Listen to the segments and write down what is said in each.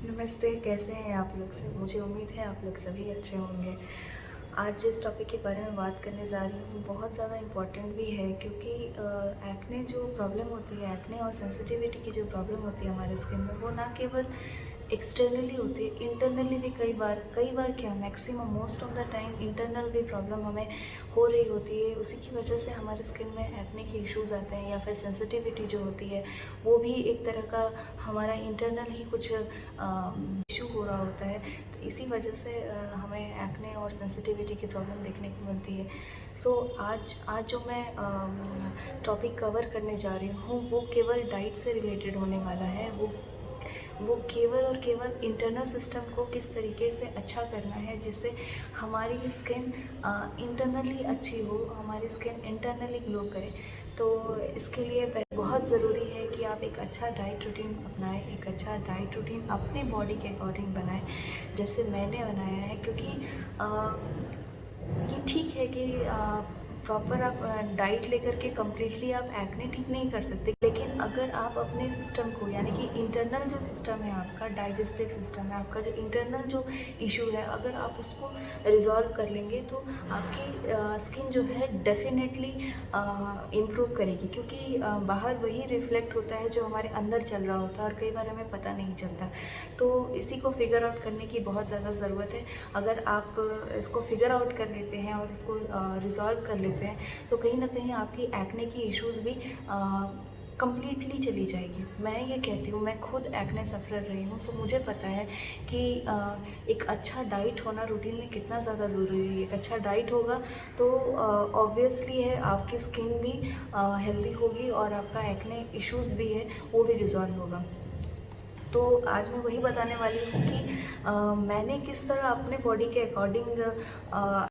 नमस्ते, कैसे हैं आप लोग से? मुझे उम्मीद है आप लोग सभी अच्छे होंगे। आज जिस टॉपिक के बारे में बात करने जा रही हूँ बहुत ज़्यादा इम्पोर्टेंट भी है क्योंकि एक्ने जो प्रॉब्लम होती है, एक्ने और सेंसिटिविटी की जो प्रॉब्लम होती है हमारे स्किन में, वो ना केवल एक्सटर्नली होती है, इंटरनली भी कई बार क्या maximum most of the time internal भी प्रॉब्लम हमें हो रही होती है। उसी की वजह से हमारे स्किन में एक्ने के इश्यूज़ आते हैं या फिर सेंसिटिविटी जो होती है वो भी एक तरह का हमारा इंटरनल ही कुछ इशू हो रहा होता है। तो इसी वजह से हमें एक्ने और सेंसिटिविटी की प्रॉब्लम देखने को मिलती है। सो आज जो मैं टॉपिक कवर करने जा रही हूँ वो केवल डाइट से रिलेटेड होने वाला है। वो केवल और केवल इंटरनल सिस्टम को किस तरीके से अच्छा करना है जिससे हमारी स्किन इंटरनली अच्छी हो, हमारी स्किन इंटरनली ग्लो करे। तो इसके लिए बहुत ज़रूरी है कि आप एक अच्छा डाइट रूटीन अपनाएं, एक अच्छा डाइट रूटीन अपने बॉडी के अकॉर्डिंग बनाएं जैसे मैंने बनाया है। क्योंकि ये ठीक है कि प्रॉपर आप डाइट लेकर के कम्प्लीटली आप एक्ने ठीक नहीं कर सकते, लेकिन अगर आप अपने सिस्टम को यानी कि इंटरनल जो सिस्टम है आपका, डाइजेस्टिव सिस्टम है आपका, जो इंटरनल जो इशू है, अगर आप उसको रिजॉल्व कर लेंगे तो आपकी स्किन जो है डेफिनेटली इम्प्रूव करेगी। क्योंकि बाहर वही रिफ्लेक्ट होता है जो हमारे अंदर चल रहा होता है और कई बार हमें पता नहीं चलता। तो इसी को फिगर आउट करने की बहुत ज़्यादा ज़रूरत है। अगर आप इसको फिगर आउट कर लेते हैं और इसको रिज़ॉल्व कर लेते हैं तो कहीं ना कहीं आपकी एक्ने की इश्यूज़ भी कम्प्लीटली चली जाएगी। मैं ये कहती हूँ, मैं खुद एक्ने सफ़र रही हूँ, तो मुझे पता है कि एक अच्छा डाइट होना रूटीन में कितना ज़्यादा ज़रूरी है। एक अच्छा डाइट होगा तो ऑब्वियसली है आपकी स्किन भी हेल्दी होगी और आपका एक्ने इश्यूज़ भी है वो भी रिज़ॉल्व होगा। तो आज मैं वही बताने वाली हूँ कि मैंने किस तरह अपने बॉडी के अकॉर्डिंग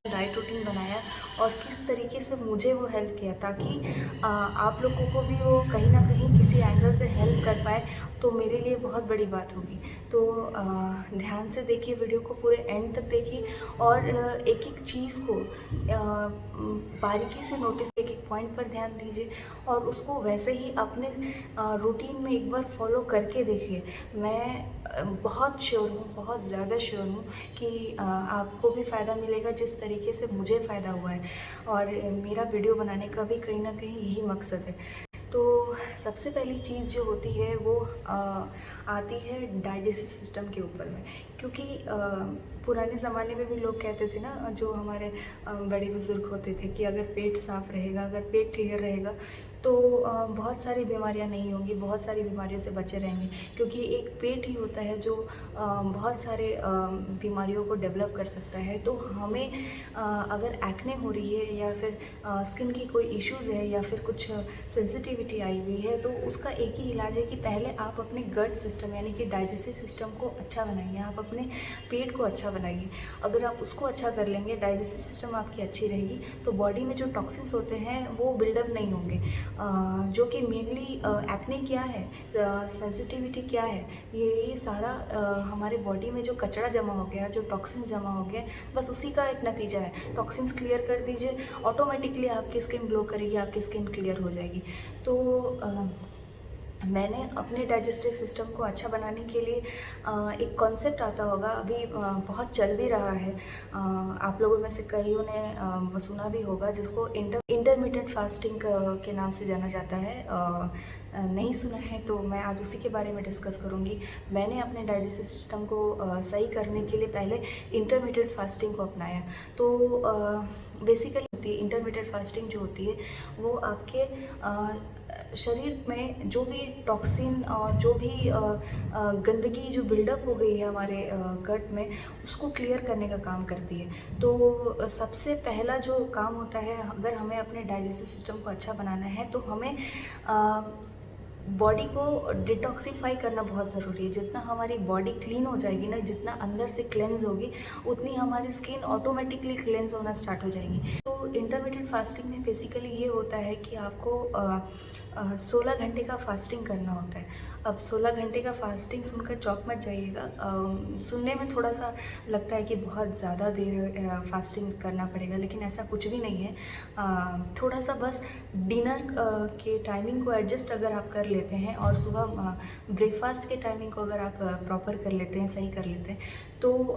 डाइट रूटीन बनाया और किस तरीके से मुझे वो हेल्प किया, ताकि आप लोगों को भी वो कहीं ना कहीं किसी एंगल से हेल्प कर पाए, तो मेरे लिए बहुत बड़ी बात होगी। तो ध्यान से देखिए, वीडियो को पूरे एंड तक देखिए और एक एक चीज़ को बारीकी से नोटिस, एक एक पॉइंट पर ध्यान दीजिए और उसको वैसे ही अपने रूटीन में एक बार फॉलो करके देखिए। मैं बहुत श्योर हूँ, बहुत ज़्यादा श्योर हूँ कि आपको भी फ़ायदा मिलेगा जिस तरीके से मुझे फ़ायदा हुआ है। और मेरा वीडियो बनाने का भी कहीं ना कहीं यही मकसद है। तो सबसे पहली चीज़ जो होती है वो आती है डाइजेस्टिव सिस्टम के ऊपर में। क्योंकि पुराने ज़माने में भी लोग कहते थे ना, जो हमारे बड़े बुज़ुर्ग होते थे, कि अगर पेट साफ़ रहेगा, अगर पेट क्लियर रहेगा तो बहुत सारी बीमारियां नहीं होंगी, बहुत सारी बीमारियों से बचे रहेंगे। क्योंकि एक पेट ही होता है जो बहुत सारे बीमारियों को डेवलप कर सकता है। तो हमें अगर एक्ने हो रही है या फिर स्किन की कोई इश्यूज़ है या फिर कुछ सेंसिटिविटी आई हुई है, तो उसका एक ही इलाज है कि पहले आप अपने गट सिस्टम यानी कि डाइजेस्टिव सिस्टम को अच्छा बनाइए, आप अपने पेट को अच्छा बनाइए। अगर आप उसको अच्छा कर लेंगे, डाइजेस्टिव सिस्टम आपकी अच्छी रहेगी, तो बॉडी में जो टॉक्सिन्स होते हैं वो बिल्डअप नहीं होंगे। जो कि मेनली एक्ने क्या है, सेंसिटिविटी क्या है, ये सारा हमारे बॉडी में जो कचरा जमा हो गया, जो टॉक्सिन्स जमा हो गए, बस उसी का एक नतीजा है। टॉक्सिन्स क्लियर कर दीजिए, ऑटोमेटिकली आपकी स्किन ग्लो करेगी, आपकी स्किन क्लियर हो जाएगी। तो मैंने अपने डाइजेस्टिव सिस्टम को अच्छा बनाने के लिए एक कॉन्सेप्ट आता होगा, अभी बहुत चल भी रहा है, आप लोगों में से कईयों ने सुना भी होगा, जिसको इंटरमिटेंट फास्टिंग के नाम से जाना जाता है। नहीं सुना है तो मैं आज उसी के बारे में डिस्कस करूँगी। मैंने अपने डाइजेस्टिव सिस्टम को सही करने के लिए पहले इंटरमिटेंट फास्टिंग को अपनाया। तो बेसिकली होती है इंटरमिटेंट फास्टिंग, जो होती है वो आपके शरीर में जो भी टॉक्सिन और जो भी गंदगी जो बिल्डअप हो गई है हमारे गट में, उसको क्लियर करने का काम करती है। तो सबसे पहला जो काम होता है, अगर हमें अपने डाइजेस्टिव सिस्टम को अच्छा बनाना है तो हमें बॉडी को डिटॉक्सीफाई करना बहुत ज़रूरी है। जितना हमारी बॉडी क्लीन हो जाएगी ना, जितना अंदर से क्लेंज होगी, उतनी हमारी स्किन ऑटोमेटिकली क्लेंज होना स्टार्ट हो जाएगी। तो इंटरमिटेंट फास्टिंग में बेसिकली ये होता है कि आपको 16 घंटे का फास्टिंग करना होता है। अब 16 घंटे का फास्टिंग सुनकर चौंक मत जाइएगा। सुनने में थोड़ा-सा लगता है कि बहुत ज़्यादा देर फास्टिंग करना पड़ेगा, लेकिन ऐसा कुछ भी नहीं है। थोड़ा-सा बस डिनर के टाइमिंग को एडजस्ट अगर आप कर लेते हैं और सुबह ब्रेकफास्ट के टाइमिंग को अगर आप प्रॉपर कर लेते हैं, सही कर लेते हैं, तो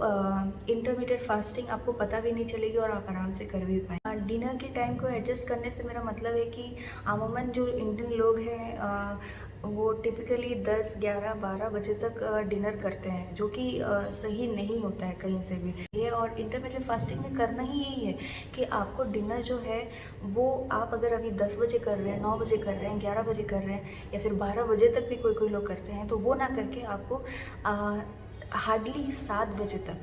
इंटरमिटेड फास्टिंग आपको पता भी नहीं चलेगी और आप आराम से कर भी पाएँ। डिनर के टाइम को एडजस्ट करने से मेरा मतलब है कि अमूमन जो इंडियन लोग हैं वो टिपिकली 10, 11, 12 बजे तक डिनर करते हैं, जो कि सही नहीं होता है कहीं से भी। ये और इंटरमिटेड फास्टिंग में करना ही यही है कि आपको डिनर जो है वो आप अगर अभी 10 बजे कर रहे हैं, 9 बजे कर रहे हैं, 11 बजे कर रहे हैं या फिर 12 बजे तक भी कोई लोग करते हैं, तो वो ना करके आपको हार्डली 7 बजे तक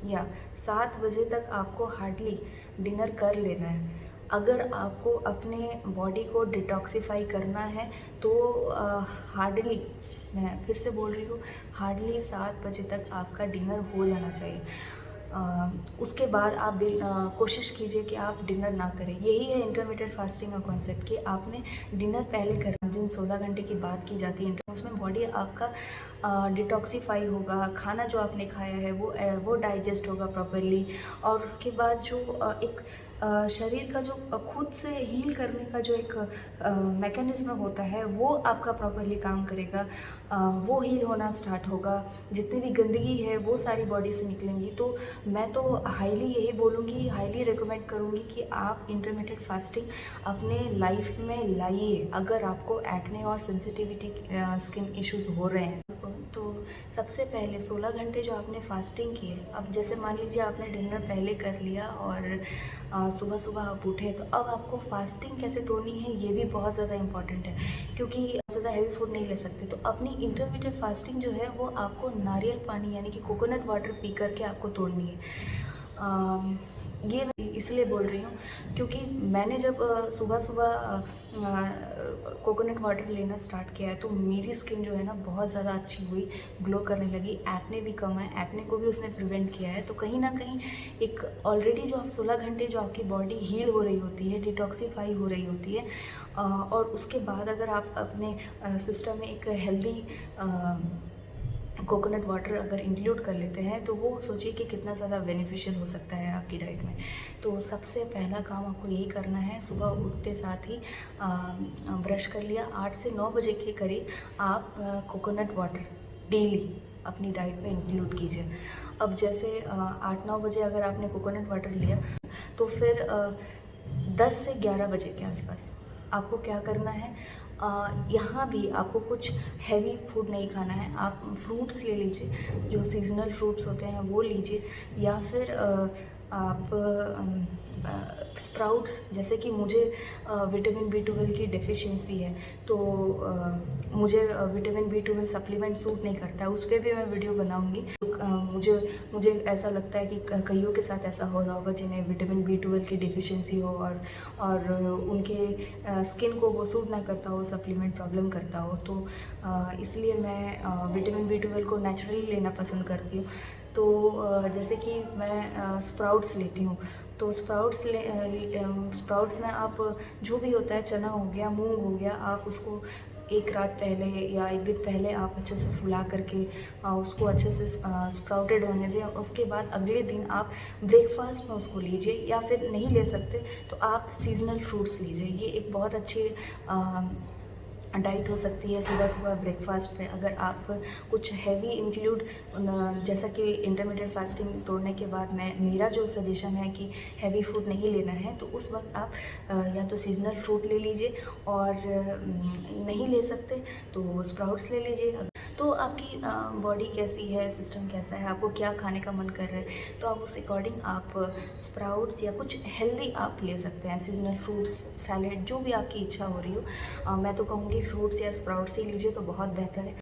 या 7 बजे तक आपको हार्डली डिनर कर लेना है। अगर आपको अपने बॉडी को डिटॉक्सिफाई करना है तो हार्डली, मैं फिर से बोल रही हूँ, हार्डली 7 बजे तक आपका डिनर हो जाना चाहिए। उसके बाद आप कोशिश कीजिए कि आप डिनर ना करें। यही है इंटरमिटेड फास्टिंग का कॉन्सेप्ट कि आपने डिनर पहले करना। जिन 16 घंटे की बात की जाती है उसमें बॉडी आपका डिटॉक्सिफाई होगा, खाना जो आपने खाया है वो डाइजेस्ट होगा प्रॉपरली, और उसके बाद जो एक शरीर का जो खुद से हील करने का जो एक मैकेनिज्म होता है वो आपका प्रॉपरली काम करेगा, वो हील होना स्टार्ट होगा। जितनी भी गंदगी है वो सारी बॉडी से निकलेंगी। तो मैं तो हाईली यही बोलूँगी, हाईली रिकमेंड करूँगी कि आप इंटरमिटेड फास्टिंग अपने लाइफ में लाइए अगर आपको एक्ने और सेंसिटिविटी स्किन इश्यूज़ हो रहे हैं। तो सबसे पहले 16 घंटे जो आपने फास्टिंग की है, अब जैसे मान लीजिए आपने डिनर पहले कर लिया और सुबह सुबह आप उठे, तो अब आपको फास्टिंग कैसे तोड़नी है ये भी बहुत ज़्यादा इम्पॉर्टेंट है, क्योंकि ज़्यादा हैवी फूड नहीं ले सकते। तो अपनी इंटरमिटेड फास्टिंग जो है वो आपको नारियल पानी यानी कि कोकोनट वाटर पी करके आपको तोड़नी है। ये मैं इसलिए बोल रही हूँ क्योंकि मैंने जब सुबह सुबह कोकोनट वाटर लेना स्टार्ट किया है तो मेरी स्किन जो है ना बहुत ज़्यादा अच्छी हुई, ग्लो करने लगी, एक्ने भी कम है, एक्ने को भी उसने प्रिवेंट किया है। तो कहीं ना कहीं एक ऑलरेडी जो आप 16 घंटे जो आपकी बॉडी हील हो रही होती है, डिटॉक्सीफाई हो रही होती है, और उसके बाद अगर आप अपने सिस्टम में एक हेल्दी कोकोनट वाटर अगर इंक्लूड कर लेते हैं तो वो सोचिए कि कितना ज़्यादा बेनिफिशियल हो सकता है आपकी डाइट में। तो सबसे पहला काम आपको यही करना है, सुबह उठते साथ ही ब्रश कर लिया, 8 से 9 बजे के करीब आप कोकोनट वाटर डेली अपनी डाइट में इंक्लूड कीजिए। अब जैसे 8-9 बजे अगर आपने कोकोनट वाटर लिया तो फिर 10 से 11 बजे के आसपास आपको क्या करना है, यहाँ भी आपको कुछ हैवी फूड नहीं खाना है। आप फ्रूट्स ले लीजिए, जो सीजनल फ्रूट्स होते हैं वो लीजिए, या फिर आप स्प्राउट्स, जैसे कि मुझे विटामिन B12 की डेफिशिएंसी है तो मुझे विटामिन B12 सप्लीमेंट सूट नहीं करता है, उस पर भी मैं वीडियो बनाऊंगी। मुझे ऐसा लगता है कि कईयों के साथ ऐसा हो रहा होगा जिन्हें विटामिन B12 की डेफिशिएंसी हो और उनके स्किन को वो सूट ना करता हो, सप्लीमेंट प्रॉब्लम करता हो। तो इसलिए मैं विटामिन B12 को नेचुरली लेना पसंद करती हूँ। तो जैसे कि मैं स्प्राउट्स लेती हूँ, तो स्प्राउट्स में आप जो भी होता है, चना हो गया, मूंग हो गया, आप उसको एक रात पहले या एक दिन पहले आप अच्छे से फुला करके उसको अच्छे से स्प्राउटेड होने दें। उसके बाद अगले दिन आप ब्रेकफास्ट में उसको लीजिए, या फिर नहीं ले सकते तो आप सीजनल फ्रूट्स लीजिए। ये एक बहुत अच्छी डाइट हो सकती है सुबह सुबह ब्रेकफास्ट में। अगर आप कुछ हैवी इंक्लूड, जैसा कि इंटरमीडिएट फास्टिंग तोड़ने के बाद मेरा जो सजेशन है कि हैवी फूड नहीं लेना है, तो उस वक्त आप या तो सीजनल फ्रूट ले लीजिए, और नहीं ले सकते तो स्प्राउट्स ले लीजिए। तो आपकी बॉडी कैसी है, सिस्टम कैसा है, आपको क्या खाने का मन कर रहा है, तो आप उस अकॉर्डिंग आप स्प्राउट्स या कुछ हेल्दी आप ले सकते हैं, सीजनल फ्रूट्स, सैलेड, जो भी आपकी इच्छा हो रही हो। मैं तो कहूँगी फ्रूट्स या स्प्राउट्स ही लीजिए तो बहुत बेहतर है।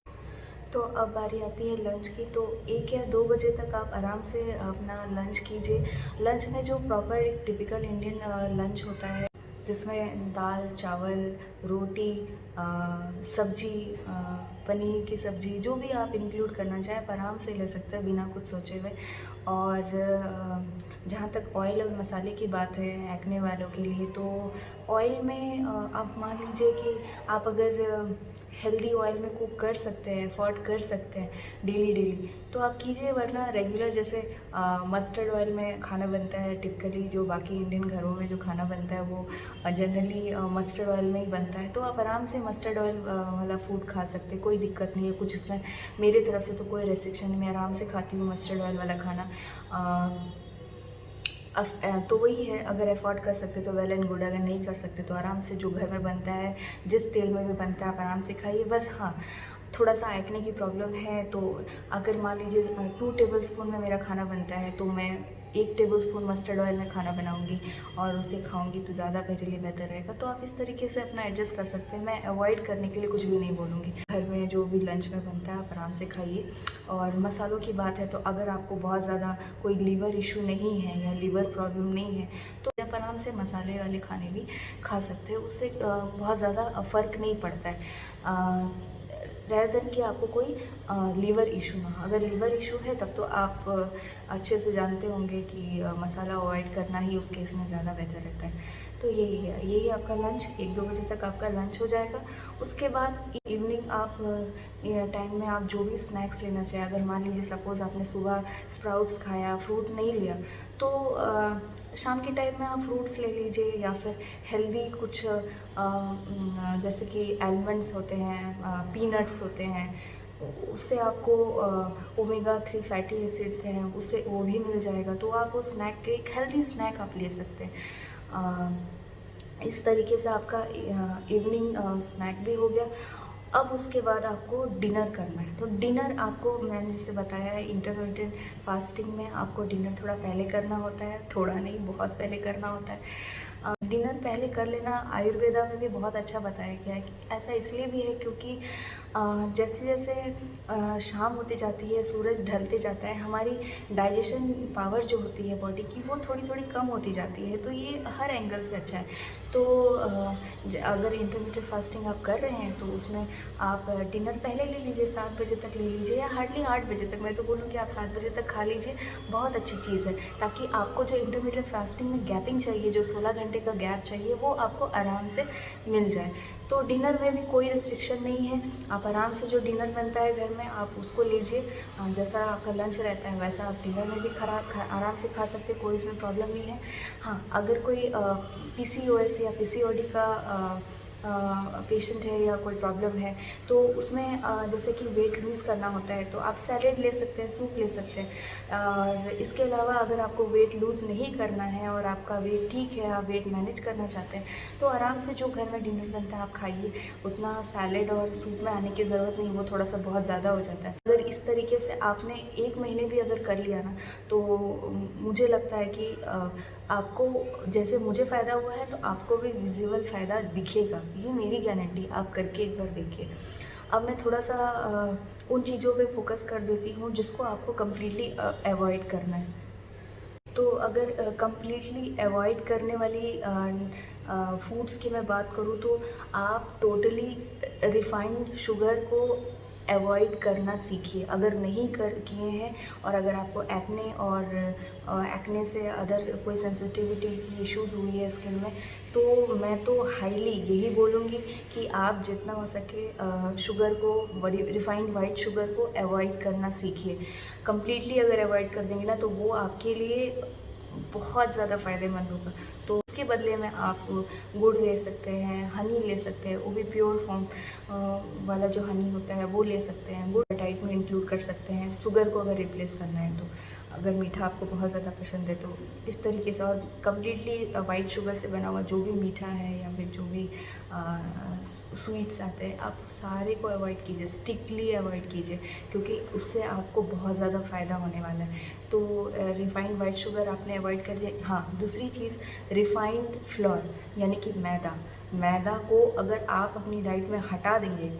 तो अब बारी आती है लंच की। तो 1 या 2 बजे तक आप आराम से अपना लंच कीजिए। लंच में जो प्रॉपर एक टिपिकल इंडियन लंच होता है, जिसमें दाल, चावल, रोटी, सब्जी, पनीर की सब्ज़ी, जो भी आप इंक्लूड करना चाहें आप आराम से ले सकते हैं बिना कुछ सोचे हुए। और जहाँ तक ऑयल और मसाले की बात है एक्ने वालों के लिए, तो ऑयल में आप मान लीजिए कि आप अगर हेल्दी ऑयल में कुक कर सकते हैं, अफोर्ड कर सकते हैं डेली तो आप कीजिए, वरना रेगुलर जैसे मस्टर्ड ऑयल में खाना बनता है टिपिकली, जो बाकी इंडियन घरों में जो खाना बनता है वो जनरली मस्टर्ड ऑयल में ही बनता है, तो आप आराम से मस्टर्ड ऑयल वाला फूड खा सकते हैं, कोई दिक्कत नहीं है कुछ इसमें। मेरी तरफ से तो कोई रेस्ट्रिक्शन नहीं, मैं आराम से खाती हूँ मस्टर्ड ऑयल वाला खाना। तो वही है, अगर अफोर्ड कर सकते तो वेल एंड गुड, अगर नहीं कर सकते तो आराम से जो घर में बनता है, जिस तेल में भी बनता है आप आराम से खाइए। बस हाँ, थोड़ा सा एक्ने की प्रॉब्लम है, तो अगर मान लीजिए 2 टेबलस्पून में मेरा खाना बनता है तो मैं 1 टेबलस्पून मस्टर्ड ऑयल में खाना बनाऊंगी और उसे खाऊंगी तो ज़्यादा मेरे लिए बेहतर रहेगा। तो आप इस तरीके से अपना एडजस्ट कर सकते हैं। मैं अवॉइड करने के लिए कुछ भी नहीं बोलूँगी। घर में जो भी लंच में बनता है आप आराम से खाइए। और मसालों की बात है तो अगर आपको बहुत ज़्यादा कोई लीवर इशू नहीं है या लीवर प्रॉब्लम नहीं है तो आप आराम से मसाले वाले खाने भी खा सकते हैं, उससे बहुत ज़्यादा फ़र्क नहीं पड़ता है। रेदर देन कि आपको कोई लीवर इशू ना हो। अगर लीवर इशू है तब तो आप अच्छे से जानते होंगे कि मसाला अवॉइड करना ही उस केस में ज़्यादा बेहतर रहता है। तो यही है, यही आपका लंच 1-2 बजे तक आपका लंच हो जाएगा। उसके बाद इवनिंग आप टाइम में आप जो भी स्नैक्स लेना चाहें, अगर मान लीजिए सपोज़ आपने सुबह स्प्राउट्स खाया, फ्रूट नहीं लिया, तो शाम के टाइम में आप फ्रूट्स ले लीजिए या फिर हेल्दी कुछ जैसे कि आलमंड्स होते हैं, पीनट्स होते हैं, उससे आपको ओमेगा 3 फैटी एसिड्स हैं, उससे वो भी मिल जाएगा। तो आप वो स्नैक के एक हेल्दी स्नैक आप ले सकते हैं। इस तरीके से आपका इवनिंग स्नैक भी हो गया। अब उसके बाद आपको डिनर करना है, तो डिनर आपको मैंने जैसे बताया है इंटरमिटेंट फास्टिंग में आपको डिनर थोड़ा पहले करना होता है, थोड़ा नहीं बहुत पहले करना होता है। डिनर पहले कर लेना आयुर्वेदा में भी बहुत अच्छा बताया गया है। ऐसा इसलिए भी है क्योंकि जैसे जैसे शाम होती जाती है, सूरज ढलते जाता है, हमारी डाइजेशन पावर जो होती है बॉडी की वो थोड़ी थोड़ी कम होती जाती है। तो ये हर एंगल से अच्छा है। तो अगर इंटरमिटेंट फास्टिंग आप कर रहे हैं तो उसमें आप डिनर पहले ले लीजिए, 7 बजे तक ले लीजिए या हार्डली 8 बजे तक। मैं तो बोलूँगी आप 7 बजे तक खा लीजिए, बहुत अच्छी चीज़ है, ताकि आपको जो इंटरमिटेंट फास्टिंग में गैपिंग चाहिए, जो 16 घंटे का गैप चाहिए, वो आपको आराम से मिल जाए। तो डिनर में भी कोई रिस्ट्रिक्शन नहीं है, आप आराम से जो डिनर बनता है घर में आप उसको लीजिए। जैसा आपका लंच रहता है वैसा आप डिनर में भी आराम से खा सकते, कोई इसमें प्रॉब्लम नहीं है। हाँ, अगर कोई PCOS या PCOD का पेशेंट है या कोई प्रॉब्लम है तो उसमें जैसे कि वेट लूज़ करना होता है तो आप सैलेड ले सकते हैं, सूप ले सकते हैं। और इसके अलावा अगर आपको वेट लूज़ नहीं करना है और आपका वेट ठीक है, आप वेट मैनेज करना चाहते हैं तो आराम से जो घर में डिनर बनता है आप खाइए। उतना सैलेड और सूप में आने की ज़रूरत नहीं, वो थोड़ा सा बहुत ज़्यादा हो जाता है। अगर इस तरीके से आपने 1 महीने भी अगर कर लिया ना तो मुझे लगता है कि आपको जैसे मुझे फ़ायदा हुआ है तो आपको भी विजिबल फ़ायदा दिखेगा, ये मेरी गारंटी। आप करके एक बार देखिए। अब मैं थोड़ा सा उन चीज़ों पे फोकस कर देती हूँ जिसको आपको कम्प्लीटली अवॉइड करना है। तो अगर कम्प्लीटली अवॉइड करने वाली फूड्स की मैं बात करूँ तो आप टोटली रिफाइंड शुगर को अवॉइड करना सीखिए। अगर नहीं कर किए हैं और अगर आपको एक्ने और एक्ने से अदर कोई सेंसिटिविटी की इश्यूज़ हुई है स्किन में, तो मैं तो हाईली यही बोलूँगी कि आप जितना हो सके शुगर को, रिफाइंड वाइट शुगर को अवॉइड करना सीखिए। कम्प्लीटली अगर अवॉइड कर देंगे ना तो वो आपके लिए बहुत ज़्यादा फ़ायदेमंद होगा। तो उसके बदले में आप गुड़ ले सकते हैं, हनी ले सकते हैं, वो भी प्योर फॉर्म वाला जो हनी होता है वो ले सकते हैं। गुड़ डाइट में इंक्लूड कर सकते हैं, शुगर को अगर रिप्लेस करना है तो, अगर मीठा आपको बहुत ज़्यादा पसंद है तो इस तरीके से। और कम्प्लीटली वाइट शुगर से बना हुआ जो भी मीठा है या फिर जो भी स्वीट्स आते हैं आप सारे को अवॉइड कीजिए, स्ट्रिक्टली अवॉइड कीजिए, क्योंकि उससे आपको बहुत ज़्यादा फ़ायदा होने वाला है। तो रिफाइंड वाइट शुगर आपने अवॉइड कर दिया। हाँ, दूसरी चीज़ रिफाइंड फ्लोर यानी कि मैदा, मैदा को अगर आप अपनी डाइट में हटा देंगे,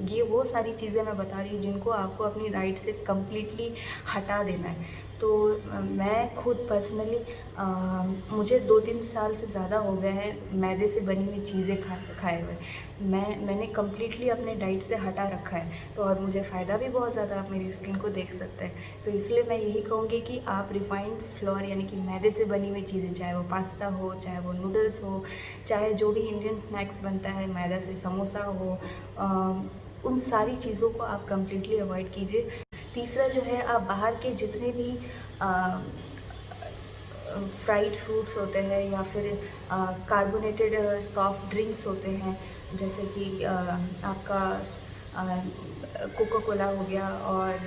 ये वो सारी चीज़ें मैं बता रही हूँ जिनको आपको अपनी डाइट से कम्प्लीटली हटा देना है। तो मैं खुद पर्सनली मुझे 2-3 साल से ज़्यादा हो गए हैं मैदे से बनी हुई चीज़ें खाए हुए। मैंने कम्प्लीटली अपने डाइट से हटा रखा है, तो और मुझे फ़ायदा भी बहुत ज़्यादा, आप मेरी स्किन को देख सकते हैं। तो इसलिए मैं यही कहूँगी कि आप रिफाइंड फ्लोर यानी कि मैदे से बनी हुई चीज़ें, चाहे वो पास्ता हो, चाहे वो नूडल्स हो, चाहे जो भी इंडियन स्नैक्स बनता है मैदा से, समोसा हो, उन सारी चीज़ों को आप कम्प्लीटली अवॉइड कीजिए। तीसरा जो है, आप बाहर के जितने भी फ्राइड फ्रूट्स होते हैं या फिर कार्बोनेटेड सॉफ्ट ड्रिंक्स होते हैं, जैसे कि आपका कोका कोला हो गया और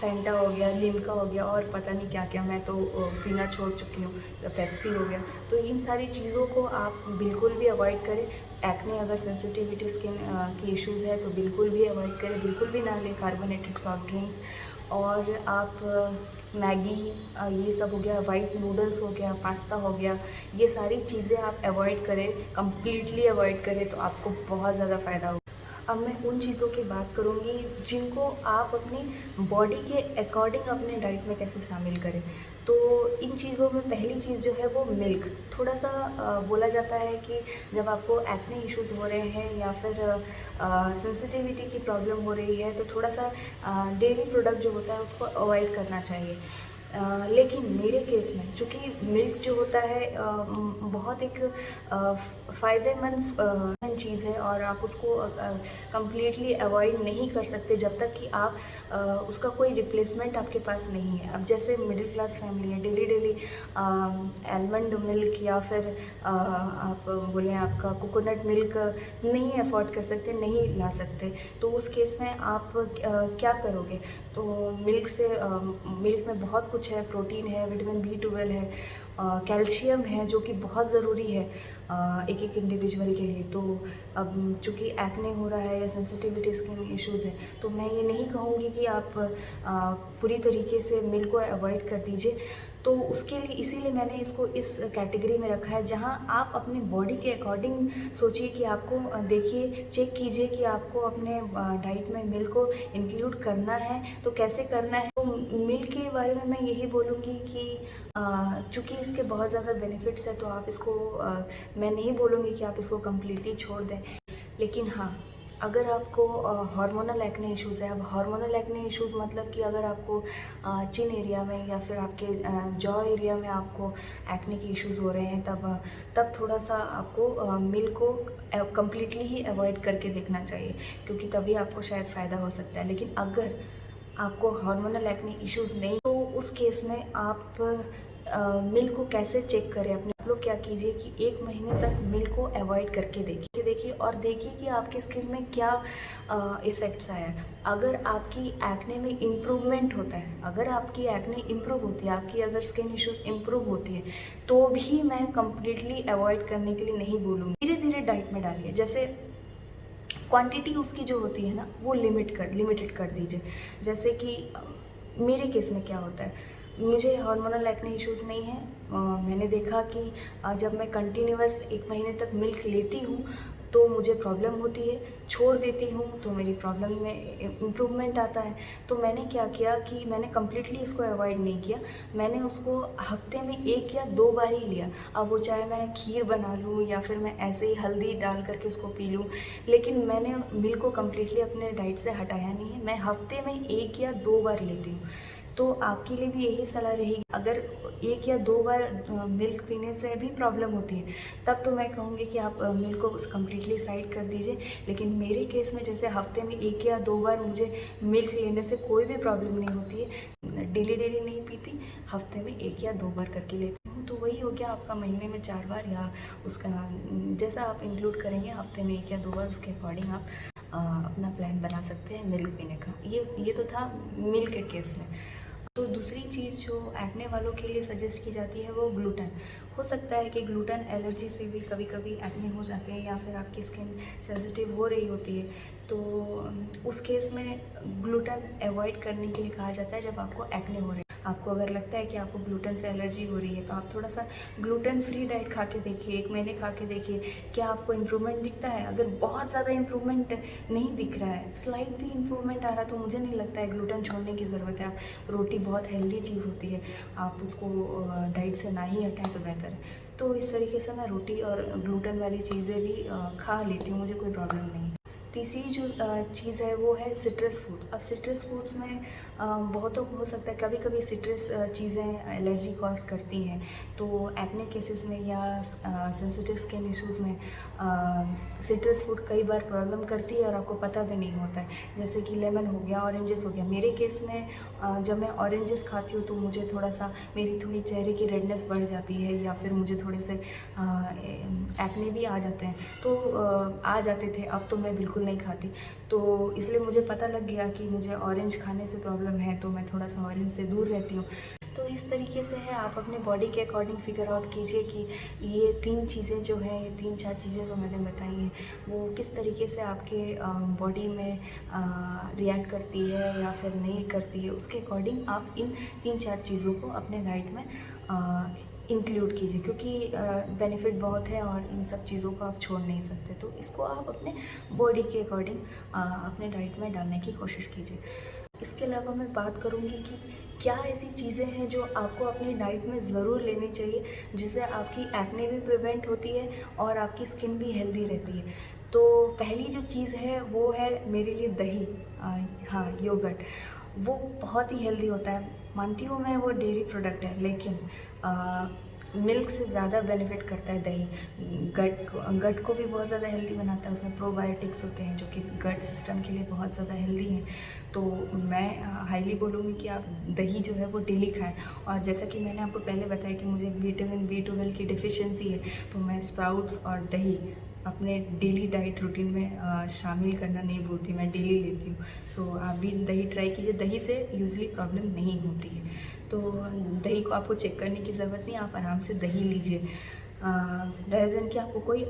फैंटा हो गया, लिम्का हो गया और पता नहीं क्या क्या, मैं तो पीना छोड़ चुकी हूँ, पेप्सी हो गया। तो इन सारी चीज़ों को आप बिल्कुल भी अवॉइड करें। एक्ने अगर सेंसिटिविटी स्किन की इश्यूज़ है तो बिल्कुल भी अवॉइड करें, बिल्कुल भी ना लें कार्बोनेटेड सॉफ्ट ड्रिंक्स। और आप मैगी, ये सब हो गया, वाइट नूडल्स हो गया, पास्ता हो गया, ये सारी चीज़ें आप अवॉइड करें, कम्प्लीटली अवॉइड करें, तो आपको बहुत ज़्यादा फ़ायदा होगा। अब मैं उन चीज़ों की बात करूँगी जिनको आप अपनी बॉडी के अकॉर्डिंग अपने डाइट में कैसे शामिल करें। तो इन चीज़ों में पहली चीज़ जो है वो मिल्क। थोड़ा सा बोला जाता है कि जब आपको एक्ने इश्यूज़ हो रहे हैं या फिर सेंसिटिविटी की प्रॉब्लम हो रही है, तो थोड़ा सा डेयरी प्रोडक्ट जो होता है उसको अवॉइड करना चाहिए। लेकिन मेरे केस में चूँकि मिल्क जो होता है बहुत एक फ़ायदेमंद चीज़ है और आप उसको कम्प्लीटली अवॉइड नहीं कर सकते जब तक कि आप उसका कोई रिप्लेसमेंट आपके पास नहीं है। अब जैसे मिडिल क्लास फैमिली है, डेली डेली आलमंड मिल्क या फिर आप बोलें आपका कोकोनट मिल्क नहीं अफोर्ड कर सकते, नहीं ला सकते, तो उस केस में आप क्या करोगे? तो मिल्क में बहुत कुछ है, प्रोटीन है, विटामिन B12 है, कैल्शियम है, जो कि बहुत ज़रूरी है एक एक इंडिविजुअल के लिए। तो अब चूँकि एक्ने हो रहा है या सेंसिटिविटी स्किन इश्यूज़ है, तो मैं ये नहीं कहूँगी कि आप पूरी तरीके से मिल्क को अवॉइड कर दीजिए। तो उसके लिए इसीलिए मैंने इसको इस कैटेगरी में रखा है, जहाँ आप अपनी बॉडी के अकॉर्डिंग सोचिए कि आपको देखिए, चेक कीजिए कि आपको अपने डाइट में मिल्क को इंक्लूड करना है तो कैसे करना है। तो मिल्क के बारे में मैं यही बोलूँगी कि चूँकि इसके बहुत ज़्यादा बेनिफिट्स हैं, तो आप इसको मैं नहीं बोलूँगी कि आप इसको कम्प्लीटली छोड़ दें। लेकिन हाँ, अगर आपको हार्मोनल एक्ने इश्यूज़ है, अब हार्मोनल एक्ने इश्यूज़ मतलब कि अगर आपको चिन एरिया में या फिर आपके जॉ एरिया में आपको एक्ने के इश्यूज़ हो रहे हैं, तब थोड़ा सा आपको मिल्क को कम्प्लीटली ही अवॉइड करके देखना चाहिए, क्योंकि तभी आपको शायद फ़ायदा हो सकता है। लेकिन अगर आपको हार्मोनल एक्ने इश्यूज़ नहीं, तो उस केस में आप मिल्क को कैसे चेक करें अपने, आप लोग क्या कीजिए कि 1 महीने तक मिल्क को अवॉइड करके देखिए और देखिए कि आपकी स्किन में क्या इफ़ेक्ट्स आया है। अगर आपकी एक्ने में इम्प्रूवमेंट होता है, अगर आपकी एक्ने इम्प्रूव होती है, आपकी अगर स्किन इश्यूज़ इम्प्रूव होती है, तो भी मैं कम्प्लीटली अवॉइड करने के लिए नहीं बोलूँगी। धीरे-धीरे डाइट में डालिए। जैसे क्वांटिटी उसकी जो होती है ना, वो लिमिटेड कर दीजिए। जैसे कि मेरे केस में क्या होता है, मुझे हार्मोनल एक्ने इश्यूज़ नहीं है। मैंने देखा कि जब मैं कंटिन्यूअस 1 महीने तक मिल्क लेती हूँ तो मुझे प्रॉब्लम होती है, छोड़ देती हूँ तो मेरी प्रॉब्लम में इम्प्रूवमेंट आता है। तो मैंने क्या किया कि मैंने कम्प्लीटली इसको अवॉइड नहीं किया, मैंने उसको हफ्ते में 1 या 2 बार ही लिया। अब वो चाहे मैं खीर बना लूँ या फिर मैं ऐसे ही हल्दी डाल करके उसको पी लूँ, लेकिन मैंने मिल्क को कम्प्लीटली अपने डाइट से हटाया नहीं है। मैं हफ्ते में 1 या 2 बार लेती हूँ। तो आपके लिए भी यही सलाह रहेगी, अगर 1 या 2 बार मिल्क पीने से भी प्रॉब्लम होती है, तब तो मैं कहूँगी कि आप मिल्क को कम्प्लीटली साइड कर दीजिए। लेकिन मेरे केस में जैसे हफ्ते में 1 या 2 बार मुझे मिल्क लेने से कोई भी प्रॉब्लम नहीं होती है, डेली नहीं पीती, हफ्ते में 1 या 2 बार करके लेती हूँ। तो वही हो गया आपका महीने में 4 बार, या उसका जैसा आप इंक्लूड करेंगे हफ्ते में 1 या 2 बार, उसके अकॉर्डिंग आप अपना प्लान बना सकते हैं मिल्क पीने का। ये तो था मिल्क के केस में। तो दूसरी चीज़ जो एक्ने वालों के लिए सजेस्ट की जाती है वो ग्लूटेन। हो सकता है कि ग्लूटेन एलर्जी से भी कभी कभी एक्ने हो जाते हैं, या फिर आपकी स्किन सेंसिटिव हो रही होती है, तो उस केस में ग्लूटेन अवॉइड करने के लिए कहा जाता है जब आपको एक्ने हो रहे हैं। आपको अगर लगता है कि आपको ग्लूटेन से एलर्जी हो रही है तो आप थोड़ा सा ग्लूटेन फ्री डाइट खा के देखिए, 1 महीने खा के देखिए, क्या आपको इम्प्रूवमेंट दिखता है। अगर बहुत ज़्यादा इम्प्रूवमेंट नहीं दिख रहा है, स्लाइट भी इम्प्रूवमेंट आ रहा है, तो मुझे नहीं लगता है ग्लूटेन छोड़ने की ज़रूरत है। आप रोटी बहुत हेल्दी चीज़ होती है, आप उसको डाइट से ना ही हटाएं तो बेहतर है। तो इस तरीके से मैं रोटी और ग्लूटेन वाली चीज़ें भी खा लेती हूँ, मुझे कोई प्रॉब्लम नहीं। तीसरी जो चीज़ है वो है सिट्रस फूड। अब सिट्रस फूड्स में बहुतों को हो सकता है कभी कभी सिट्रस चीज़ें एलर्जी कॉज करती हैं, तो एक्ने केसेस में या सेंसिटिव स्किन इश्यूज़ में सिट्रस फूड कई बार प्रॉब्लम करती है और आपको पता भी नहीं होता है। जैसे कि लेमन हो गया, ऑरेंजेस हो गया। मेरे केस में जब मैं ऑरेंजेस खाती हूँ तो मुझे थोड़ा सा मेरी थोड़ी चेहरे की रेडनेस बढ़ जाती है, या फिर मुझे थोड़े से एक्ने भी आ जाते हैं। तो आ जाते थे, अब तो मैं बिल्कुल नहीं खाती। तो इसलिए मुझे पता लग गया कि मुझे ऑरेंज खाने से प्रॉब्लम है, तो मैं थोड़ा सा ऑरेंज से दूर रहती हूँ। तो इस तरीके से है, आप अपने बॉडी के अकॉर्डिंग फिगर आउट कीजिए कि ये 3 चीज़ें जो हैं, ये 3-4 चीज़ें जो मैंने बताई हैं, वो किस तरीके से आपके बॉडी में रिएक्ट करती है या फिर नहीं करती है। उसके अकॉर्डिंग आप इन 3-4 चीज़ों को अपने डाइट में इंक्लूड कीजिए, क्योंकि बेनिफिट बहुत है और इन सब चीज़ों को आप छोड़ नहीं सकते। तो इसको आप अपने बॉडी के अकॉर्डिंग अपने डाइट में डालने की कोशिश कीजिए। इसके अलावा मैं बात करूँगी कि क्या ऐसी चीज़ें हैं जो आपको अपनी डाइट में ज़रूर लेनी चाहिए, जिससे आपकी एक्ने भी प्रिवेंट होती है और आपकी स्किन भी हेल्दी रहती है। तो पहली जो चीज़ है वो है मेरे लिए दही। हाँ, योगर्ट वो बहुत ही हेल्दी होता है। मानती हूँ मैं वो डेयरी प्रोडक्ट है, लेकिन मिल्क से ज़्यादा बेनिफिट करता है दही। गट को भी बहुत ज़्यादा हेल्दी बनाता है, उसमें प्रोबायोटिक्स होते हैं जो कि गट सिस्टम के लिए बहुत ज़्यादा हेल्दी हैं। तो मैं हाईली बोलूँगी कि आप दही जो है वो डेली खाएं। और जैसा कि मैंने आपको पहले बताया कि मुझे विटामिन B12 की डिफिशिएंसी है, तो मैं स्प्राउट्स और दही अपने डेली डाइट रूटीन में शामिल करना नहीं भूलती, मैं डेली लेती हूँ। सो आप भी दही ट्राई कीजिए, दही से यूजुअली प्रॉब्लम नहीं होती है। तो दही को आपको चेक करने की ज़रूरत नहीं, आप आराम से दही लीजिए, रेदर देन कि आपको कोई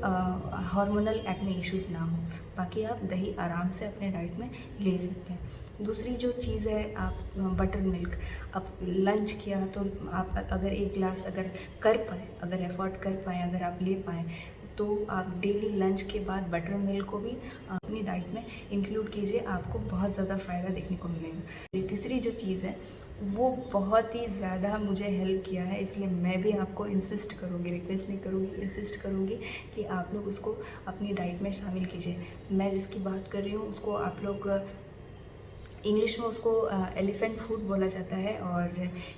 हार्मोनल एक्ने इश्यूज़ ना हो। बाकी आप दही आराम से अपने डाइट में ले सकते हैं। दूसरी जो चीज़ है, आप बटर मिल्क, अब लंच किया तो आप अगर 1 ग्लास अगर कर पाएँ, अगर एफोर्ड कर पाएँ, अगर आप ले पाएँ, तो आप डेली लंच के बाद बटर मिल्क को भी अपनी डाइट में इंक्लूड कीजिए, आपको बहुत ज़्यादा फ़ायदा देखने को मिलेगा। तीसरी जो चीज़ है वो बहुत ही ज़्यादा मुझे हेल्प किया है, इसलिए मैं भी आपको इंसिस्ट करूँगी, रिक्वेस्ट नहीं करूँगी, इंसिस्ट करूँगी कि आप लोग उसको अपनी डाइट में शामिल कीजिए। मैं जिसकी बात कर रही हूँ उसको आप लोग इंग्लिश में उसको एलिफेंट फूड बोला जाता है, और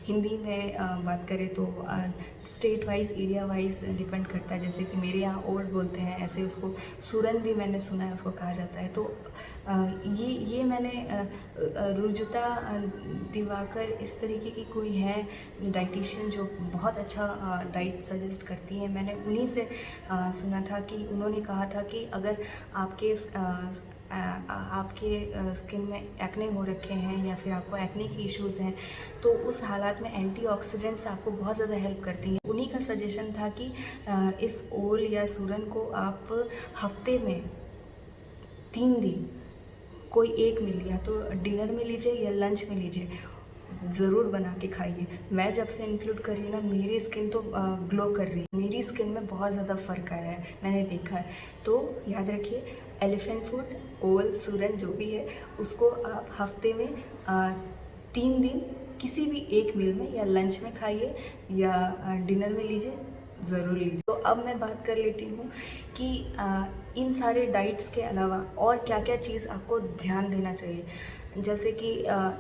हिंदी में बात करें तो state wise, area wise depend करता है। जैसे कि मेरे यहाँ ओल्ड बोलते हैं, ऐसे उसको सूरन भी मैंने सुना है उसको कहा जाता है। तो ये मैंने रुजुता दिवाकर इस तरीके की कोई है डाइटिशियन जो बहुत अच्छा डाइट सजेस्ट करती है। मैंने उन्हीं से सुना था कि उन्होंने कहा था कि अगर आपके स्किन में एक्ने हो रखे हैं या फिर आपको एक्ने की इश्यूज़ हैं, तो उस हालात में एंटीऑक्सीडेंट्स आपको बहुत ज़्यादा हेल्प करती हैं। उन्हीं का सजेशन था कि इस ओल या सूरन को आप हफ्ते में 3 दिन कोई एक मील या तो डिनर में लीजिए या लंच में लीजिए, ज़रूर बना के खाइए। मैं जब से इंक्लूड कर रही हूँ ना, मेरी स्किन तो ग्लो कर रही है, मेरी स्किन में बहुत ज़्यादा फ़र्क आया है, मैंने देखा है। तो याद रखिए, एलिफेंट फूड, ओल, सूरन जो भी है, उसको आप हफ्ते में 3 दिन किसी भी एक मील में या लंच में खाइए या डिनर में लीजिए, ज़रूर लीजिए। तो अब मैं बात कर लेती हूँ कि इन सारे डाइट्स के अलावा और क्या क्या चीज़ आपको ध्यान देना चाहिए। जैसे कि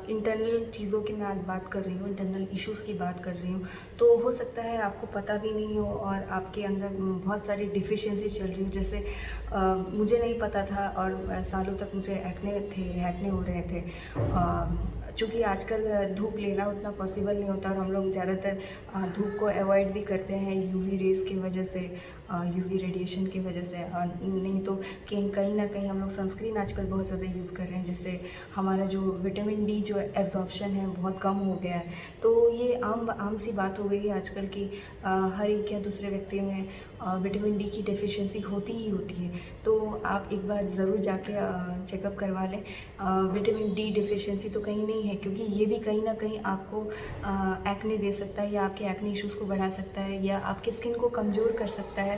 इंटरनल चीज़ों की मैं आज बात कर रही हूँ, इंटरनल इश्यूज़ की बात कर रही हूँ। तो हो सकता है आपको पता भी नहीं हो और आपके अंदर बहुत सारी डिफिशिएंसी चल रही हो। जैसे मुझे नहीं पता था और सालों तक मुझे एक्ने हो रहे थे। चूँकि आजकल धूप लेना उतना पॉसिबल नहीं होता और हम लोग ज़्यादातर धूप को अवॉइड भी करते हैं यूवी रेज़ की वजह से। यूवी रेडिएशन की वजह से, नहीं तो कहीं ना कहीं हम लोग सनस्क्रीन आजकल बहुत ज़्यादा यूज़ कर रहे हैं, जिससे हमारा जो विटामिन डी जो एब्जॉर्प्शन है बहुत कम हो गया है। तो ये आम सी बात हो गई है आजकल की, हर एक या दूसरे व्यक्ति में विटामिन डी की डेफिशिएंसी होती ही होती है। तो आप एक बार ज़रूर जाके चेकअप करवा लें। विटामिन डी डेफिशिएंसी तो कहीं नहीं है, क्योंकि ये भी कहीं ना कहीं आपको एक्ने दे सकता है, या आपके एक्ने इश्यूज़ को बढ़ा सकता है, या आपके स्किन को कमज़ोर कर सकता है।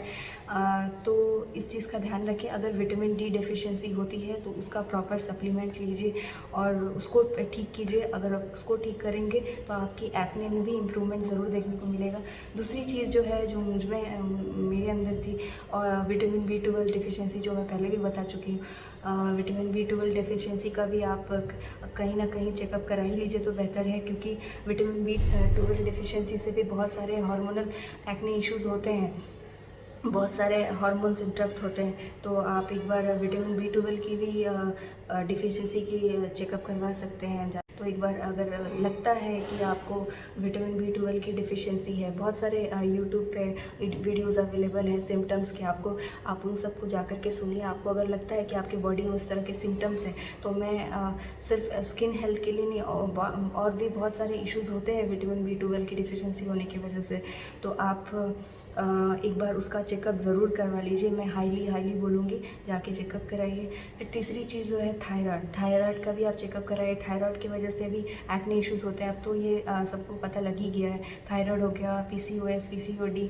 तो इस चीज़ का ध्यान रखें। अगर विटामिन डी डेफिशिएंसी होती है तो उसका प्रॉपर सप्लीमेंट लीजिए और उसको ठीक कीजिए। अगर आप उसको ठीक करेंगे तो आपकी एक्ने में भी इम्प्रूवमेंट ज़रूर देखने को मिलेगा। दूसरी चीज़ जो है, जो मुझमें मेरे अंदर थी, और विटामिन B12 डिफिशिएंसी, जो मैं पहले भी बता चुकी हूँ। विटामिन B12 डेफिशिएंसी का भी आप कहीं ना कहीं चेकअप करा ही लीजिए तो बेहतर है, क्योंकि विटामिन B12 डेफिशिएंसी से भी बहुत सारे हार्मोनल एक्ने इश्यूज़ होते हैं, बहुत सारे हार्मोन्स इंटरप्ट होते हैं। तो आप एक बार विटामिन B12 की भी डिफिशिएंसी की चेकअप करवा सकते हैं। तो एक बार अगर लगता है कि आपको विटामिन B12 की डिफिशिएंसी है, बहुत सारे यूट्यूब पे वीडियोस अवेलेबल हैं सिम्टम्स के, आप उन सबको जा कर के सुनिए। आपको अगर लगता है कि आपके बॉडी में उस तरह के सिम्टम्स हैं, तो मैं सिर्फ स्किन हेल्थ के लिए नहीं, और भी बहुत सारे इश्यूज़ होते हैं विटामिन B12 की डिफिशिएंसी होने की वजह से। तो आप एक बार उसका चेकअप ज़रूर करवा लीजिए। मैं हाईली बोलूँगी, जाके चेकअप कराइए। फिर तीसरी चीज़ जो है थायराइड का भी आप चेकअप कराइए। थायराइड की वजह से भी एक्ने इश्यूज़ होते हैं। अब तो ये सबको पता लग ही गया है। थायराइड हो गया, PCOS, PCOD,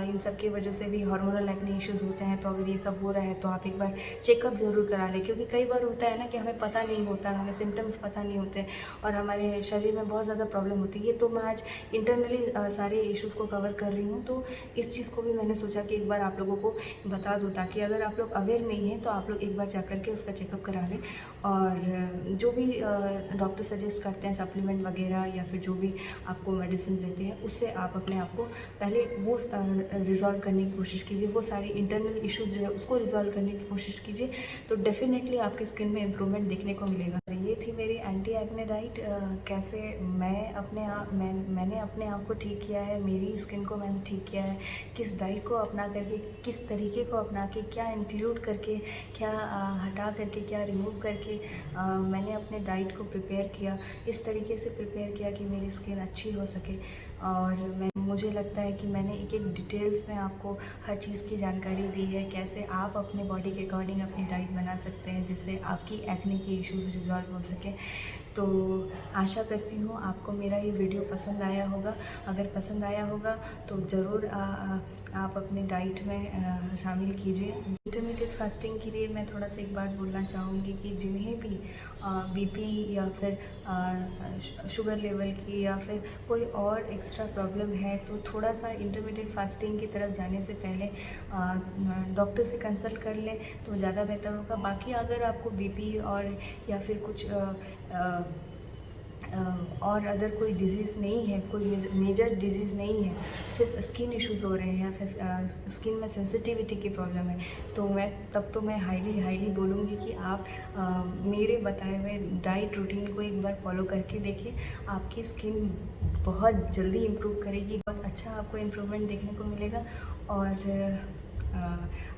इन सब की वजह से भी हार्मोनल एक्ने इश्यूज़ होते हैं। तो अगर ये सब हो रहा है तो आप एक बार चेकअप ज़रूर करा लें, क्योंकि कई बार होता है ना कि हमें पता नहीं होता, हमें सिम्टम्स पता नहीं होते और हमारे शरीर में बहुत ज़्यादा प्रॉब्लम होती है। ये तो मैं आज इंटरनली सारे इश्यूज़ को कवर कर रही हूँ, तो इस चीज़ को भी मैंने सोचा कि एक बार आप लोगों को बता दूँ, ताकि अगर आप लोग अवेयर नहीं हैं तो आप लोग एक बार जा कर के उसका चेकअप करा लें। और जो भी डॉक्टर सजेस्ट करते हैं सप्लीमेंट वगैरह, या फिर जो भी आपको मेडिसिन देते हैं, उससे आप अपने आप को पहले वो रिज़ॉल्व करने की कोशिश कीजिए। वो सारे इंटरनल इश्यूज जो है उसको रिज़ॉल्व करने की कोशिश कीजिए, तो डेफिनेटली आपके स्किन में इम्प्रूवमेंट देखने को मिलेगा। ये थी मेरी एंटी एक्ने डाइट, कैसे मैंने अपने आप को ठीक किया है, मेरी स्किन को मैंने ठीक किया है, किस डाइट को अपना करके, किस तरीके को अपना के, क्या इंक्लूड करके, क्या हटा करके, क्या रिमूव करके मैंने अपने डाइट को प्रिपेयर किया। इस तरीके से प्रिपेयर किया कि मेरी स्किन अच्छी हो सके। और मुझे लगता है कि मैंने एक डिटेल्स में आपको हर चीज़ की जानकारी दी है, कैसे आप अपने बॉडी के अकॉर्डिंग अपनी डाइट बना सकते हैं, जिससे आपकी एक्ने की इश्यूज़ रिजॉल्व हो सके। तो आशा करती हूँ आपको मेरा ये वीडियो पसंद आया होगा। अगर पसंद आया होगा तो ज़रूर आप अपने डाइट में शामिल कीजिए। इंटरमीडिएट फास्टिंग के लिए मैं थोड़ा सा एक बात बोलना चाहूँगी कि जिन्हें भी BP या फिर शुगर लेवल की या फिर कोई और एक्स्ट्रा प्रॉब्लम है, तो थोड़ा सा इंटरमीडिएट फास्टिंग की तरफ जाने से पहले डॉक्टर से कंसल्ट कर लें तो ज़्यादा बेहतर होगा। बाकी अगर आपको BP और या फिर कुछ और अदर कोई डिज़ीज़ नहीं है, कोई मेजर डिज़ीज़ नहीं है, सिर्फ स्किन इश्यूज़ हो रहे हैं या फिर स्किन में सेंसिटिविटी की प्रॉब्लम है, तो मैं हाईली बोलूँगी कि आप मेरे बताए हुए डाइट रूटीन को एक बार फॉलो करके देखिए। आपकी स्किन बहुत जल्दी इम्प्रूव करेगी, बहुत अच्छा आपको इम्प्रूवमेंट देखने को मिलेगा। और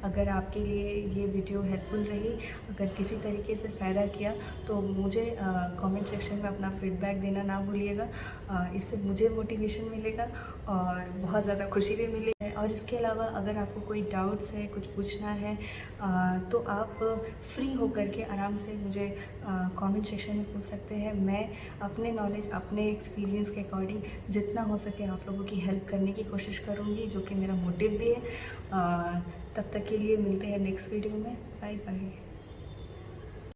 अगर आपके लिए ये वीडियो हेल्पफुल रही, अगर किसी तरीके से फ़ायदा किया, तो मुझे कमेंट सेक्शन में अपना फीडबैक देना ना भूलिएगा। इससे मुझे मोटिवेशन मिलेगा और बहुत ज़्यादा खुशी भी मिलेगी। और इसके अलावा अगर आपको कोई डाउट्स है, कुछ पूछना है, तो आप फ्री होकर के आराम से मुझे कमेंट सेक्शन में पूछ सकते हैं। मैं अपने नॉलेज, अपने एक्सपीरियंस के अकॉर्डिंग जितना हो सके आप लोगों की हेल्प करने की कोशिश करूँगी, जो कि मेरा मोटिव भी है। तब तक के लिए मिलते हैं नेक्स्ट वीडियो में। Bye bye.